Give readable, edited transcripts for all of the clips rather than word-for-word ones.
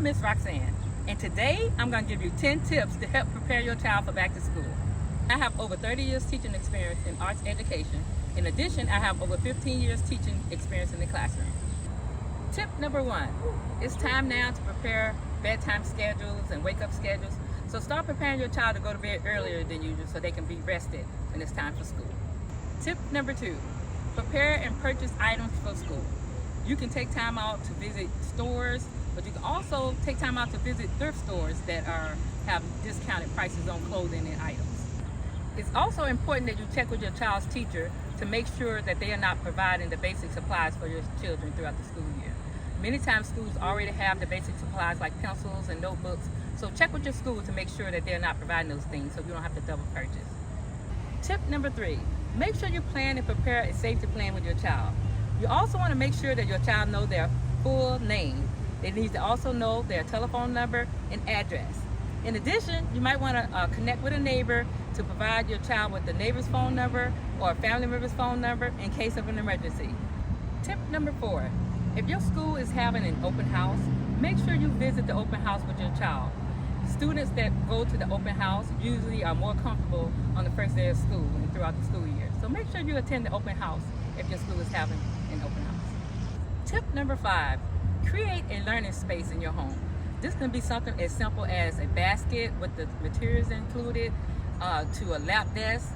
Miss Roxann, and today I'm going to give you 10 tips to help prepare your child for back to school. I have over 30 years teaching experience in arts education. In addition, I have over 15 years teaching experience in the classroom. Tip number 1, it's time now to prepare bedtime schedules and wake-up schedules. So start preparing your child to go to bed earlier than usual so they can be rested when it's time for school. Tip number 2, prepare and purchase items for school. You can take time out to visit stores, but you can also take time out to visit thrift stores that have discounted prices on clothing and items. It's also important that you check with your child's teacher to make sure that they are not providing the basic supplies for your children throughout the school year. Many times schools already have the basic supplies like pencils and notebooks, so check with your school to make sure that they're not providing those things so you don't have to double purchase. Tip number 3, make sure you plan and prepare a safety plan with your child. You also want to make sure that your child knows their full name. They need to also know their telephone number and address. In addition, you might want to connect with a neighbor to provide your child with the neighbor's phone number or a family member's phone number in case of an emergency. Tip number 4, if your school is having an open house, make sure you visit the open house with your child. Students that go to the open house usually are more comfortable on the first day of school and throughout the school year. So make sure you attend the open house if your school is having an open house. Tip number 5, create a learning space in your home. This can be something as simple as a basket with the materials included, to a lap desk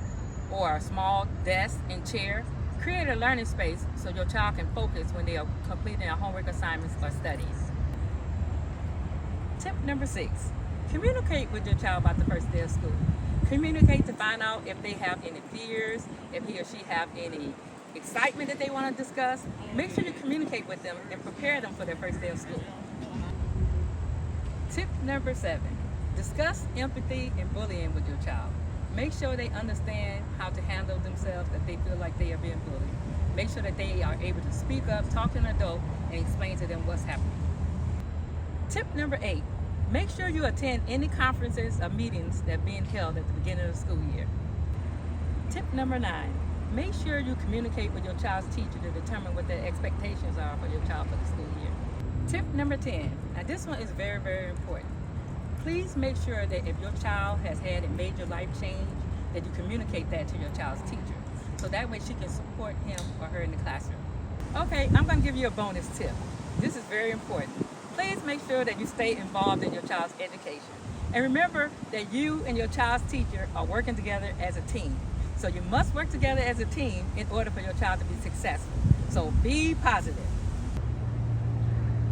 or a small desk and chair. Create a learning space so your child can focus when they are completing their homework assignments or studies. Tip number 6, communicate with your child about the first day of school. Communicate to find out if they have any fears, if he or she have any excitement that they want to discuss. Make sure you communicate with them and prepare them for their first day of school. Tip number 7, discuss empathy and bullying with your child. Make sure they understand how to handle themselves if they feel like they are being bullied. Make sure that they are able to speak up, talk to an adult, and explain to them what's happening. Tip number 8, make sure you attend any conferences or meetings that are being held at the beginning of the school year. Tip number 9, make sure you communicate with your child's teacher to determine what their expectations are for your child for the school year. Tip number 10, now this one is very, very important. Please make sure that if your child has had a major life change, that you communicate that to your child's teacher, so that way she can support him or her in the classroom. Okay, I'm going to give you a bonus tip. This is very important. Please make sure that you stay involved in your child's education. And remember that you and your child's teacher are working together as a team. So you must work together as a team in order for your child to be successful. So be positive.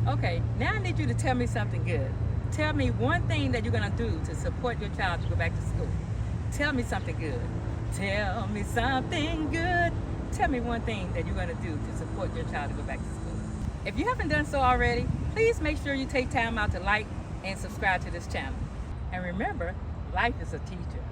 Okay, now I need you to tell me something good. Tell me one thing that you're going to do to support your child to go back to school. Tell me something good. Tell me something good. Tell me one thing that you're going to do to support your child to go back to school. If you haven't done so already, please make sure you take time out to like and subscribe to this channel. And remember, life is a teacher.